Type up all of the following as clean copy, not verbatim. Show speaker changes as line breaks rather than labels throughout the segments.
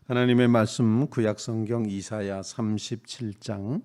하나님의 말씀 구약성경 이사야 37장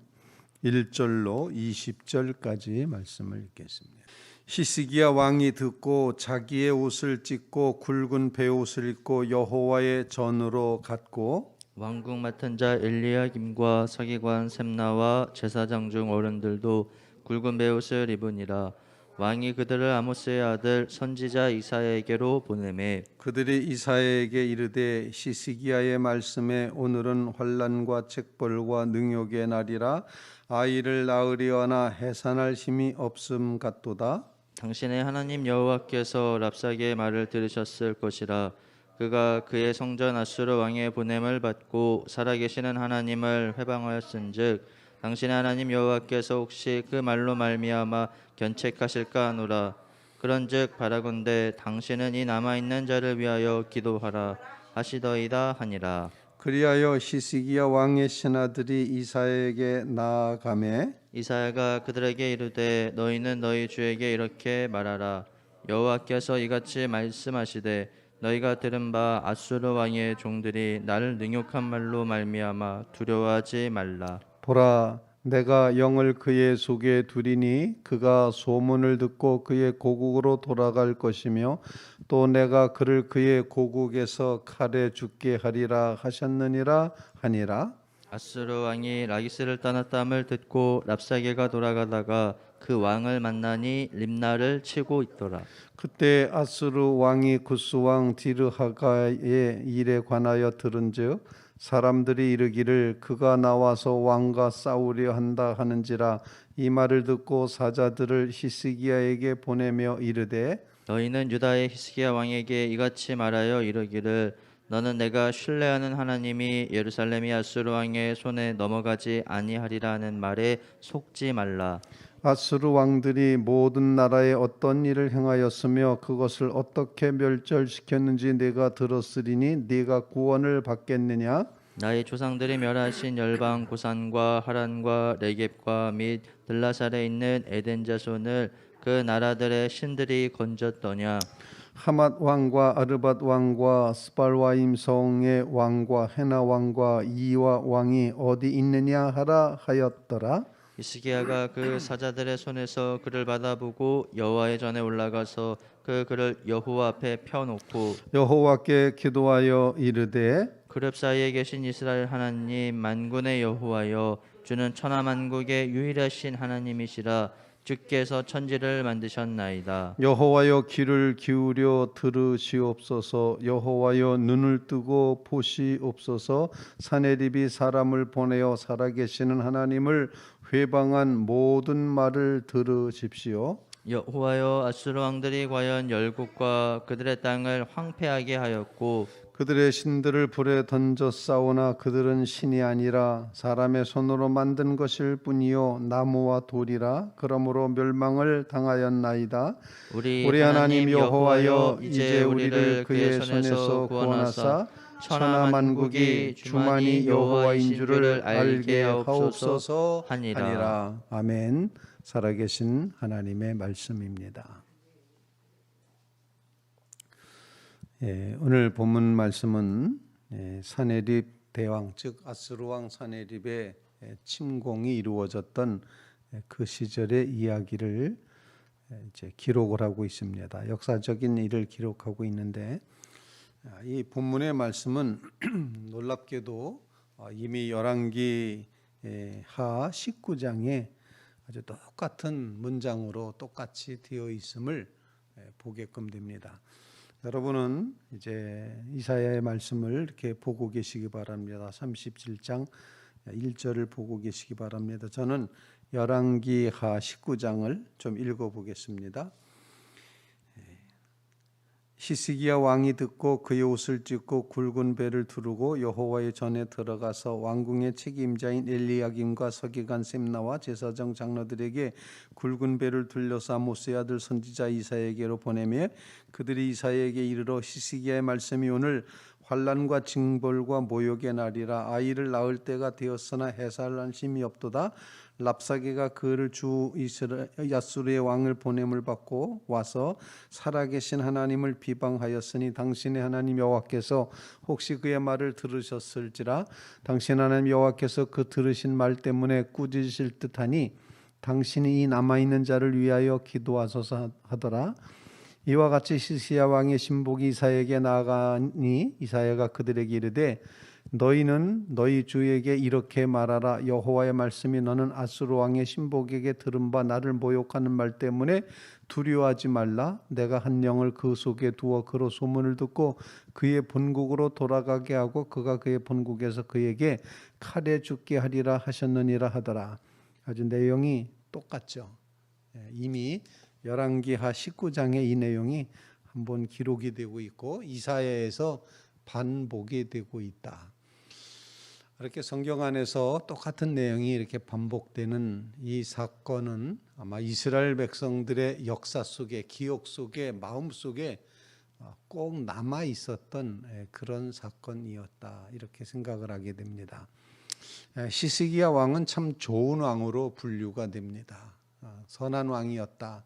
1절로 20절까지 말씀을 읽겠습니다. 히스기야 왕이 듣고 자기의 옷을 찢고 굵은 베옷을 입고 여호와의 전으로 갔고
왕궁 맡은 자 엘리야김과 서기관 셈나와 제사장 중 어른들도 굵은 베옷을 입으니라. 왕이 그들을 아모스의 아들 선지자 이사야에게로 보내매
그들이 이사야에게 이르되 히스기야의 말씀에 오늘은 환난과 책벌과 능욕의 날이라 아이를 낳으려나 해산할 힘이 없음 같도다.
당신의 하나님 여호와께서 랍사게의 말을 들으셨을 것이라. 그가 그의 성전 아수르 왕의 보냄을 받고 살아계시는 하나님을 회방하였은즉 당신의 하나님 여호와께서 혹시 그 말로 말미암아 견책하실까 하노라. 그런즉 바라건대 당신은 이 남아있는 자를 위하여 기도하라 하시더이다 하니라.
그리하여 히스기야 왕의 신하들이 이사야에게 나아가매
이사야가 그들에게 이르되 너희는 너희 주에게 이렇게 말하라. 여호와께서 이같이 말씀하시되 너희가 들은 바 아수르 왕의 종들이 나를 능욕한 말로 말미암아 두려워하지 말라.
보라, 내가 영을 그의 속에 두리니 그가 소문을 듣고 그의 고국으로 돌아갈 것이며 또 내가 그를 그의 고국에서 칼에 죽게 하리라 하셨느니라 하니라.
아수르 왕이 라기스를 떠났다함을 듣고 랍사게가 돌아가다가 그 왕을 만나니 림나를 치고 있더라.
그때 아수르 왕이 구스 왕 디르하가의 일에 관하여 들은즉 사람들이 이르기를 그가 나와서 왕과 싸우려 한다 하는지라. 이 말을 듣고 사자들을 히스기야에게 보내며 이르되
너희는 유다의 히스기야 왕에게 이같이 말하여 이르기를 너는 내가 신뢰하는 하나님이 예루살렘이 아수르 왕의 손에 넘어가지 아니하리라 하는 말에 속지 말라.
아수르 왕들이 모든 나라에 어떤 일을 행하였으며 그것을 어떻게 멸절시켰는지 내가 들었으리니 네가 구원을 받겠느냐.
나의 조상들이 멸하신 열방 고산과 하란과 레겝과 및 들라살에 있는 에덴 자손을 그 나라들의 신들이 건졌더냐.
하맛 왕과 아르밧 왕과 스발와임 성의 왕과 헤나 왕과 이와 왕이 어디 있느냐 하라 하였더라.
히스기야가 그 사자들의 손에서 그를 받아보고 여호와의 전에 올라가서 그를 여호와 앞에 펴놓고
여호와께 기도하여 이르되
그룹 사이에 계신 이스라엘 하나님 만군의 여호와여 주는 천하 만국의 유일하신 하나님이시라. 주께서 천지를 만드셨나이다.
여호와여 귀를 기울여 들으시옵소서. 여호와여 눈을 뜨고 보시옵소서. 사내립이 사람을 보내어 살아계시는 하나님을 회방한 모든 말을 들으십시오.
여호와여 아수르 왕들이 과연 열국과 그들의 땅을 황폐하게 하였고
그들의 신들을 불에 던져 싸우나 그들은 신이 아니라 사람의 손으로 만든 것일 뿐이요 나무와 돌이라. 그러므로 멸망을 당하였나이다. 우리 하나님 여호와여 이제 우리를 그의 손에서 구원하사 천하 만국이 주만이 여호와인 줄을 알게 하옵소서 하니라. 아멘. 살아계신 하나님의 말씀입니다. 오늘 본문 말씀은 사네립 대왕 즉 아수르 왕 사네립의 침공이 이루어졌던 그 시절의 이야기를 이제 기록을 하고 있습니다. 역사적인 일을 기록하고 있는데 이 본문의 말씀은 놀랍게도 이미 열왕기 하 19장에 아주 똑같은 문장으로 똑같이 되어 있음을 보게끔 됩니다. 여러분은 이제 이사야의 말씀을 이렇게 보고 계시기 바랍니다. 37장 1절을 보고 계시기 바랍니다. 저는 열왕기 하 19장을 좀 읽어보겠습니다. 히스기야 왕이 듣고 그의 옷을 찢고 굵은 베를 두르고 여호와의 전에 들어가서 왕궁의 책임자인 엘리야김과 서기관 셈나와 제사장 장로들에게 굵은 베를 둘러서 아모스의 아들 선지자 이사야에게로 보내며 그들이 이사야에게 이르러 히스기야의 말씀이 오늘 환난과 징벌과 모욕의 날이라. 아이를 낳을 때가 되었으나 해산할 힘이 없도다. 랍사게가 그를 주 야수르의 왕을 보냄을 받고 와서 살아계신 하나님을 비방하였으니 당신의 하나님 여호와께서 혹시 그의 말을 들으셨을지라. 당신 하나님 여호와께서 그 들으신 말 때문에 꾸짖으실 듯하니 당신이 이 남아있는 자를 위하여 기도하소서 하더라. 이와 같이 시스야 왕의 신복이 이사야에게 나아가니 이사야가 그들에게 이르되 너희는 너희 주에게 이렇게 말하라. 여호와의 말씀이 너는 아수르 왕의 신복에게 들은 바 나를 모욕하는 말 때문에 두려워하지 말라. 내가 한 영을 그 속에 두어 그로 소문을 듣고 그의 본국으로 돌아가게 하고 그가 그의 본국에서 그에게 칼에 죽게 하리라 하셨느니라 하더라. 아주 내용이 똑같죠. 이미 열왕기하 19장에 이 내용이 한번 기록이 되고 있고 이사야에서 반복이 되고 있다. 이렇게 성경 안에서 똑같은 내용이 이렇게 반복되는 이 사건은 아마 이스라엘 백성들의 역사 속에, 기억 속에, 마음 속에 꼭 남아 있었던 그런 사건이었다, 이렇게 생각을 하게 됩니다. 시스기야 왕은 참 좋은 왕으로 분류가 됩니다. 선한 왕이었다.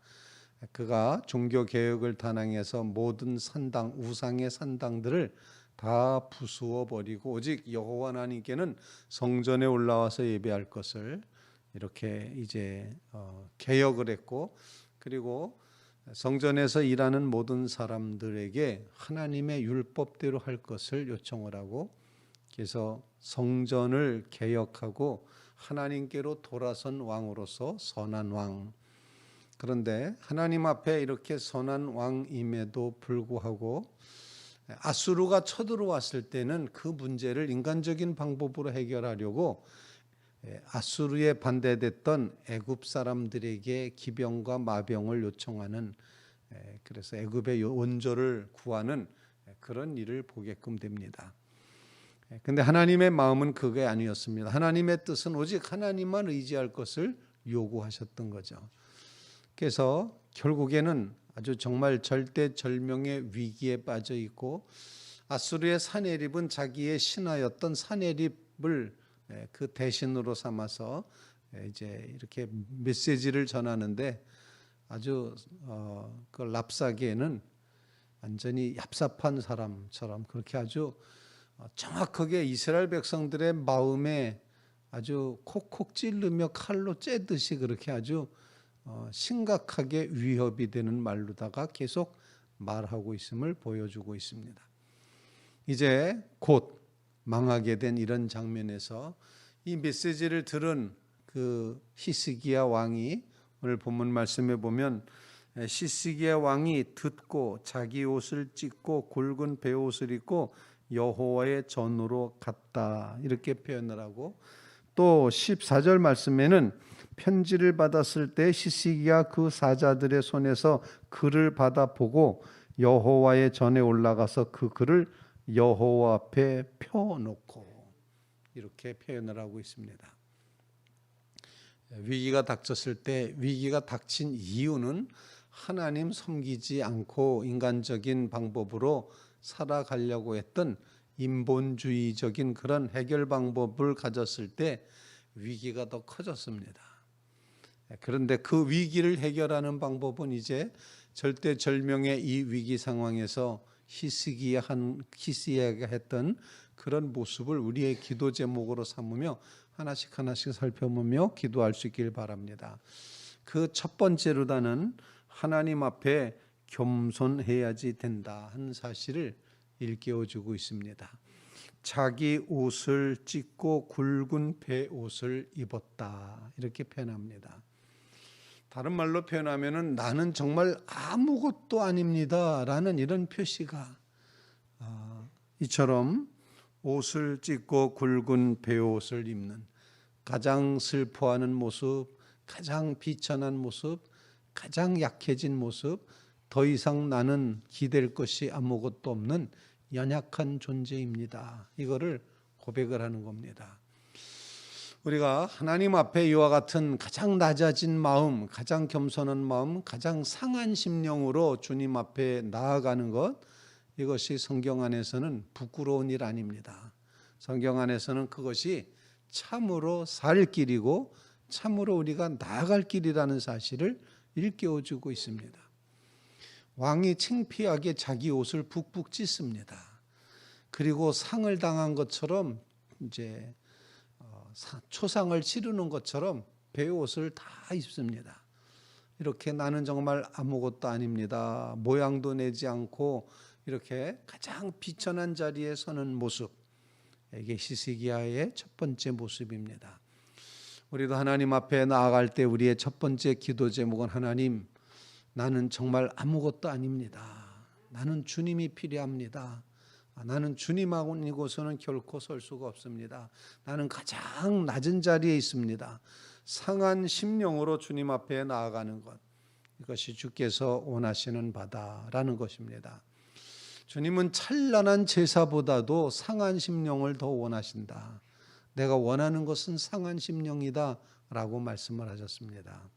그가 종교 개혁을 단행해서 모든 산당, 우상의 산당들을 다 부수어 버리고 오직 여호와 하나님께는 성전에 올라와서 예배할 것을 이렇게 이제 개혁을 했고, 그리고 성전에서 일하는 모든 사람들에게 하나님의 율법대로 할 것을 요청을 하고, 그래서 성전을 개혁하고 하나님께로 돌아선 왕으로서 선한 왕. 그런데 하나님 앞에 이렇게 선한 왕임에도 불구하고 아수르가 쳐들어왔을 때는 그 문제를 인간적인 방법으로 해결하려고 아수르에 반대됐던 애굽 사람들에게 기병과 마병을 요청하는, 그래서 애굽의 원조를 구하는 그런 일을 보게끔 됩니다. 근데 하나님의 마음은 그게 아니었습니다. 하나님의 뜻은 오직 하나님만 의지할 것을 요구하셨던 거죠. 그래서 결국에는 아주 정말 절대절명의 위기에 빠져 있고, 아수르의 사네립은 자기의 신하였던 사네립을 그 대신으로 삼아서 이제 이렇게 메시지를 전하는데, 아주 그 랍사게는 완전히 얍삽한 사람처럼 그렇게 아주 정확하게 이스라엘 백성들의 마음에 아주 콕콕 찌르며 칼로 째듯이 그렇게 아주 심각하게 위협이 되는 말로다가 계속 말하고 있음을 보여주고 있습니다. 이제 곧 망하게 된 이런 장면에서 이 메시지를 들은 그 히스기야 왕이, 오늘 본문 말씀에 보면 히스기야 왕이 듣고 자기 옷을 찢고 굵은 베옷을 입고 여호와의 전으로 갔다, 이렇게 표현을 하고, 또 14절 말씀에는 편지를 받았을 때 히스기야 그 사자들의 손에서 글을 받아 보고 여호와의 전에 올라가서 그 글을 여호와 앞에 펴놓고, 이렇게 표현을 하고 있습니다. 위기가 닥쳤을 때, 위기가 닥친 이유는 하나님 섬기지 않고 인간적인 방법으로 살아가려고 했던 인본주의적인 그런 해결 방법을 가졌을 때 위기가 더 커졌습니다. 그런데 그 위기를 해결하는 방법은 이제 절대절명의 이 위기 상황에서 히스기야가 했던 그런 모습을 우리의 기도 제목으로 삼으며 하나씩 하나씩 살펴보며 기도할 수 있길 바랍니다. 그 첫 번째로다는 하나님 앞에 겸손해야지 된다 하는 사실을 일깨워주고 있습니다. 자기 옷을 찢고 굵은 베옷을 입었다, 이렇게 표현합니다. 다른 말로 표현하면은 나는 정말 아무것도 아닙니다 라는 이런 표시가, 이처럼 옷을 찢고 굵은 베옷을 입는, 가장 슬퍼하는 모습, 가장 비천한 모습, 가장 약해진 모습, 더 이상 나는 기댈 것이 아무것도 없는 연약한 존재입니다. 이거를 고백을 하는 겁니다. 우리가 하나님 앞에 이와 같은 가장 낮아진 마음, 가장 겸손한 마음, 가장 상한 심령으로 주님 앞에 나아가는 것, 이것이 성경 안에서는 부끄러운 일 아닙니다. 성경 안에서는 그것이 참으로 살 길이고 참으로 우리가 나아갈 길이라는 사실을 일깨워주고 있습니다. 왕이 창피하게 자기 옷을 북북 찢습니다. 그리고 상을 당한 것처럼 이제 초상을 치르는 것처럼 베옷을 다 입습니다. 이렇게 나는 정말 아무것도 아닙니다. 모양도 내지 않고 이렇게 가장 비천한 자리에 서는 모습. 이게 히스기야의 첫 번째 모습입니다. 우리도 하나님 앞에 나아갈 때 우리의 첫 번째 기도 제목은 하나님, 나는 정말 아무것도 아닙니다. 나는 주님이 필요합니다. 나는 주님 아니고서는 결코 설 수가 없습니다. 나는 가장 낮은 자리에 있습니다. 상한 심령으로 주님 앞에 나아가는 것, 이것이 주께서 원하시는 바다라는 것입니다. 주님은 찬란한 제사보다도 상한 심령을 더 원하신다. 내가 원하는 것은 상한 심령이다 라고 말씀을 하셨습니다.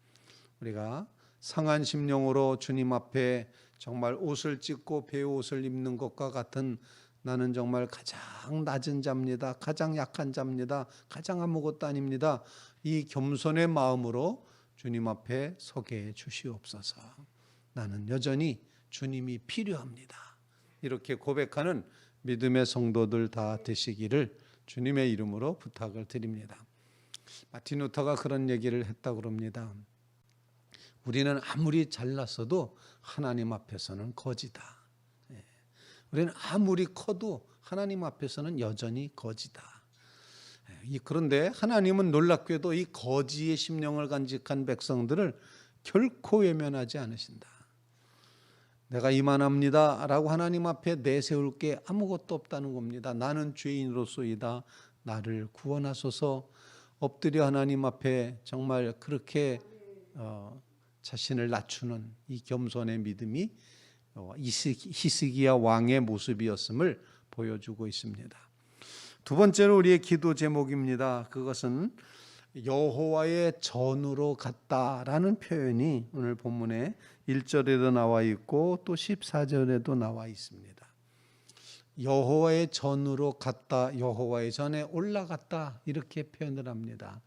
우리가 상한 심령으로 주님 앞에 정말 옷을 찢고 베옷을 입는 것과 같은, 나는 정말 가장 낮은 자입니다. 가장 약한 자입니다. 가장 아무것도 아닙니다. 이 겸손의 마음으로 주님 앞에 서게 해 주시옵소서. 나는 여전히 주님이 필요합니다. 이렇게 고백하는 믿음의 성도들 다 되시기를 주님의 이름으로 부탁을 드립니다. 마틴 루터가 그런 얘기를 했다고 합니다. 우리는 아무리 잘났어도 하나님 앞에서는 거지다. 우리는 아무리 커도 하나님 앞에서는 여전히 거지다. 그런데 하나님은 놀랍게도 이 거지의 심령을 간직한 백성들을 결코 외면하지 않으신다. 내가 이만합니다 라고 하나님 앞에 내세울 게 아무것도 없다는 겁니다. 나는 죄인으로소이다. 나를 구원하소서. 엎드려 하나님 앞에 정말 그렇게 자신을 낮추는 이 겸손의 믿음이 히스기야 왕의 모습이었음을 보여주고 있습니다. 두 번째로 우리의 기도 제목입니다. 그것은 여호와의 전으로 갔다라는 표현이 오늘 본문에 1절에도 나와 있고 또 14절에도 나와 있습니다. 여호와의 전으로 갔다, 여호와의 전에 올라갔다, 이렇게 표현을 합니다.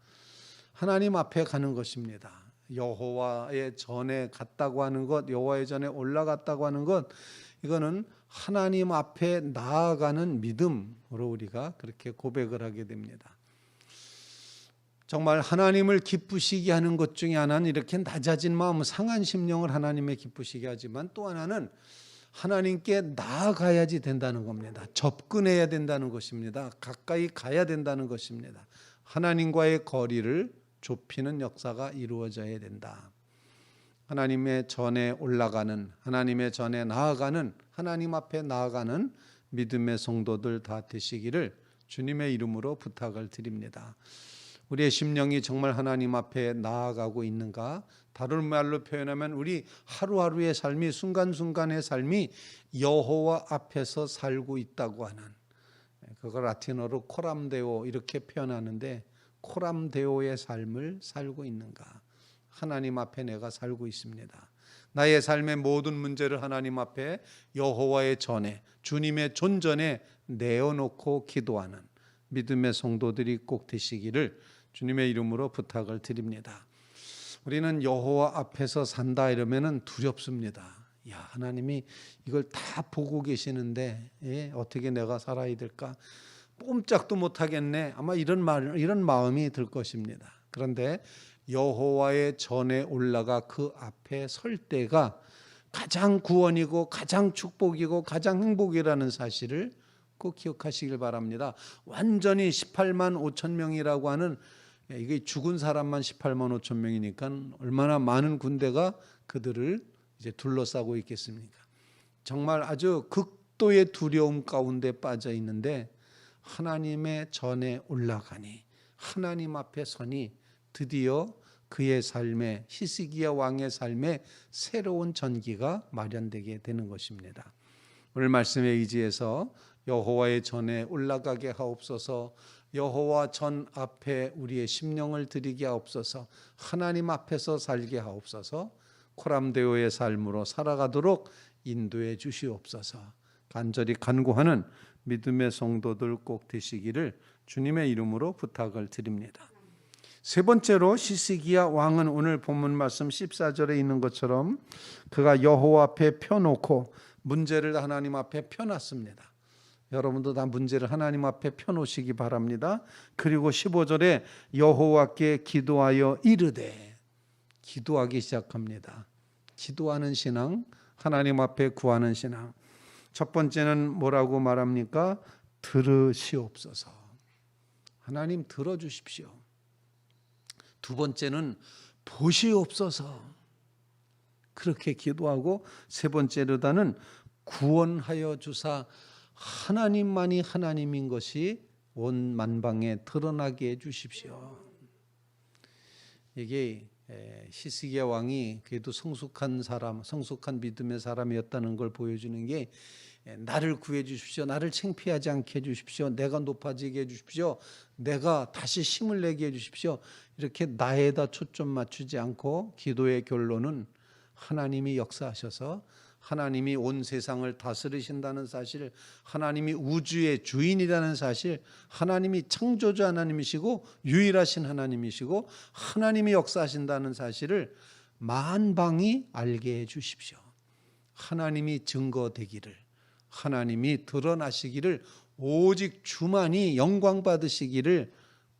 하나님 앞에 가는 것입니다. 여호와의 전에 갔다고 하는 것, 여호와의 전에 올라갔다고 하는 것, 이거는 하나님 앞에 나아가는 믿음으로 우리가 그렇게 고백을 하게 됩니다. 정말 하나님을 기쁘시게 하는 것 중에 하나는 이렇게 낮아진 마음, 상한 심령을 하나님의 기쁘시게 하지만 또 하나는 하나님께 나아가야지 된다는 겁니다. 접근해야 된다는 것입니다. 가까이 가야 된다는 것입니다. 하나님과의 거리를 좁히는 역사가 이루어져야 된다. 하나님의 전에 올라가는, 하나님의 전에 나아가는, 하나님 앞에 나아가는 믿음의 성도들 다 되시기를 주님의 이름으로 부탁을 드립니다. 우리의 심령이 정말 하나님 앞에 나아가고 있는가? 다른 말로 표현하면 우리 하루하루의 삶이, 순간순간의 삶이 여호와 앞에서 살고 있다고 하는, 그걸 라틴어로 코람데오 이렇게 표현하는데, 코람데오의 삶을 살고 있는가? 하나님 앞에 내가 살고 있습니다. 나의 삶의 모든 문제를 하나님 앞에 여호와의 전에, 주님의 존전에 내어놓고 기도하는 믿음의 성도들이 꼭 되시기를 주님의 이름으로 부탁을 드립니다. 우리는 여호와 앞에서 산다 이러면은 두렵습니다. 야, 하나님이 이걸 다 보고 계시는데 어떻게 내가 살아야 될까? 꼼짝도 못 하겠네. 아마 이런 마음이 들 것입니다. 그런데 여호와의 전에 올라가 그 앞에 설 때가 가장 구원이고 가장 축복이고 가장 행복이라는 사실을 꼭 기억하시길 바랍니다. 완전히 18만 5천 명이라고 하는, 이게 죽은 사람만 18만 5천 명이니까 얼마나 많은 군대가 그들을 이제 둘러싸고 있겠습니까? 정말 아주 극도의 두려움 가운데 빠져 있는데 하나님의 전에 올라가니, 하나님 앞에 서니 드디어 그의 삶에, 히스기야 왕의 삶에 새로운 전기가 마련되게 되는 것입니다. 오늘 말씀에 의지해서 여호와의 전에 올라가게 하옵소서, 여호와 전 앞에 우리의 심령을 드리게 하옵소서, 하나님 앞에서 살게 하옵소서, 코람데오의 삶으로 살아가도록 인도해 주시옵소서. 간절히 간구하는 믿음의 성도들 꼭 되시기를 주님의 이름으로 부탁을 드립니다. 세 번째로 시스기야 왕은 오늘 본문 말씀 14절에 있는 것처럼 그가 여호와 앞에 펴놓고 문제를 하나님 앞에 펴놨습니다. 여러분도 다 문제를 하나님 앞에 펴놓으시기 바랍니다. 그리고 15절에 여호와께 기도하여 이르되, 기도하기 시작합니다. 기도하는 신앙, 하나님 앞에 구하는 신앙. 첫 번째는 뭐라고 말합니까? 들으시옵소서. 하나님 들어주십시오. 두 번째는 보시옵소서. 그렇게 기도하고 세 번째로다는 구원하여 주사 하나님만이 하나님인 것이 온 만방에 드러나게 해 주십시오. 이게 시스기야 왕이 그래도 성숙한 사람, 성숙한 믿음의 사람이었다는 걸 보여주는 게, 나를 구해 주십시오, 나를 창피하지 않게 해 주십시오, 내가 높아지게 해 주십시오, 내가 다시 힘을 내게 해 주십시오, 이렇게 나에다 초점 맞추지 않고 기도의 결론은 하나님이 역사하셔서 하나님이 온 세상을 다스리신다는 사실, 하나님이 우주의 주인이라는 사실, 하나님이 창조주 하나님이시고 유일하신 하나님이시고 하나님이 역사하신다는 사실을 만방이 알게 해 주십시오. 하나님이 증거되기를, 하나님이 드러나시기를, 오직 주만이 영광 받으시기를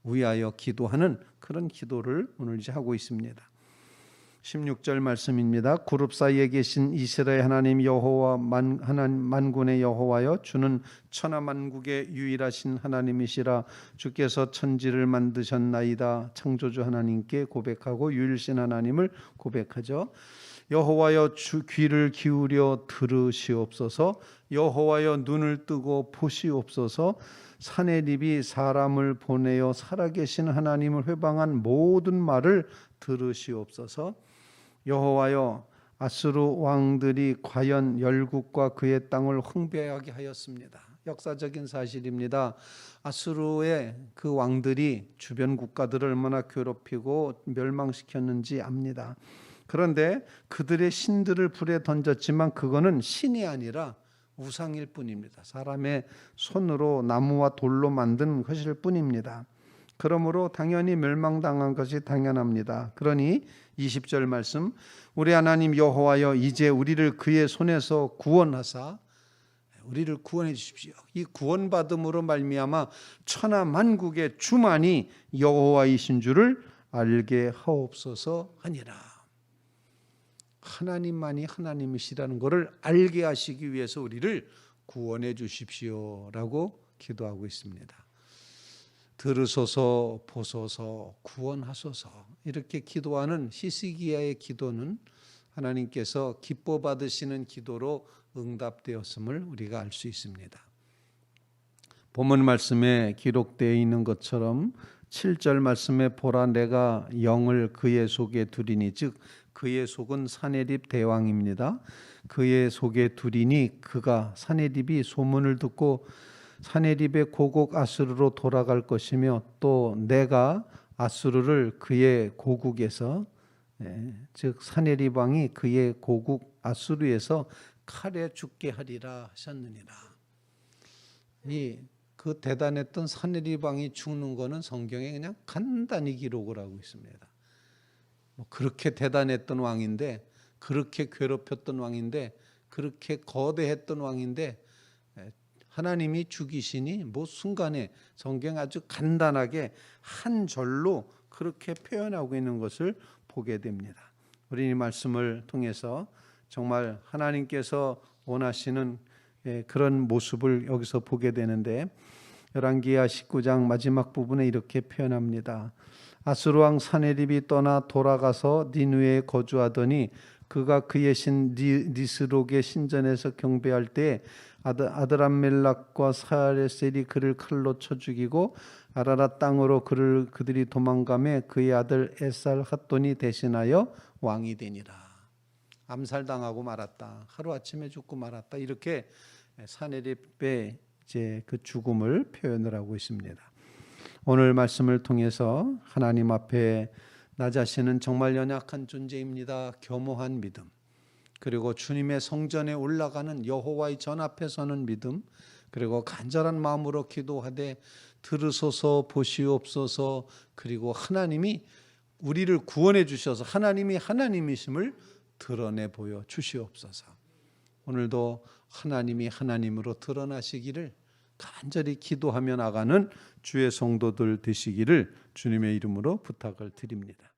위하여 기도하는 그런 기도를 오늘 이제 하고 있습니다. 16절 말씀입니다. 그룹 사이에 계신 이스라엘 하나님 여호와 하나님 만군의 여호와여, 주는 천하 만국의 유일하신 하나님이시라. 주께서 천지를 만드셨나이다. 창조주 하나님께 고백하고 유일신 하나님을 고백하죠. 여호와여, 주 귀를 기울여 들으시옵소서. 여호와여, 눈을 뜨고 보시옵소서. 사내립이 사람을 보내어 살아계신 하나님을 회방한 모든 말을 들으시옵소서. 여호와여, 아수르 왕들이 과연 열국과 그의 땅을 황폐하게 하였습니다. 역사적인 사실입니다. 아수르의 그 왕들이 주변 국가들을 얼마나 괴롭히고 멸망시켰는지 압니다. 그런데 그들의 신들을 불에 던졌지만 그거는 신이 아니라 우상일 뿐입니다. 사람의 손으로 나무와 돌로 만든 것일 뿐입니다. 그러므로 당연히 멸망당한 것이 당연합니다. 그러니 20절 말씀, 우리 하나님 여호와여, 이제 우리를 그의 손에서 구원하사, 우리를 구원해 주십시오. 이 구원받음으로 말미암아 천하 만국의 주만이 여호와이신 줄을 알게 하옵소서 하니라. 하나님만이 하나님이시라는 것을 알게 하시기 위해서 우리를 구원해 주십시오라고 기도하고 있습니다. 들으소서, 보소서, 구원하소서, 이렇게 기도하는 히스기야의 기도는 하나님께서 기뻐 받으시는 기도로 응답되었음을 우리가 알 수 있습니다. 본문 말씀에 기록되어 있는 것처럼 7절 말씀에 보라, 내가 영을 그의 속에 두리니, 즉 그의 속은 사내립 대왕입니다. 그의 속에 두리니, 그가 사내립이 소문을 듣고 사내립의 고국 아수르로 돌아갈 것이며, 또 내가 아수르를 그의 고국에서, 즉 사내립 왕이 그의 고국 아수르에서 칼에 죽게 하리라 하셨느니라. 그 대단했던 사내립 왕이 죽는 것은 성경에 그냥 간단히 기록을 하고 있습니다. 그렇게 대단했던 왕인데, 그렇게 괴롭혔던 왕인데, 그렇게 거대했던 왕인데 하나님이 죽이시니 순간에 성경 아주 간단하게 한 절로 그렇게 표현하고 있는 것을 보게 됩니다. 우리 이 말씀을 통해서 정말 하나님께서 원하시는 그런 모습을 여기서 보게 되는데, 열왕기하 19장 마지막 부분에 이렇게 표현합니다. 아수르 왕 사내립이 떠나 돌아가서 니느웨에 거주하더니 그가 그의 신 니스록의 신전에서 경배할 때 아드람멜락과 사레셀이 그를 칼로 쳐 죽이고 아라랏 땅으로 그들이 도망가매 그의 아들 에살핫돈이 대신하여 왕이 되니라. 암살당하고 말았다. 하루아침에 죽고 말았다. 이렇게 사내립의 이제 그 죽음을 표현을 하고 있습니다. 오늘 말씀을 통해서 하나님 앞에 나 자신은 정말 연약한 존재입니다. 겸허한 믿음, 그리고 주님의 성전에 올라가는 여호와의 전 앞에 서는 믿음, 그리고 간절한 마음으로 기도하되 들으소서 보시옵소서. 그리고 하나님이 우리를 구원해 주셔서 하나님이 하나님이심을 드러내 보여 주시옵소서. 오늘도 하나님이 하나님으로 드러나시기를 간절히 기도하며 나가는 주의 성도들 되시기를 주님의 이름으로 부탁을 드립니다.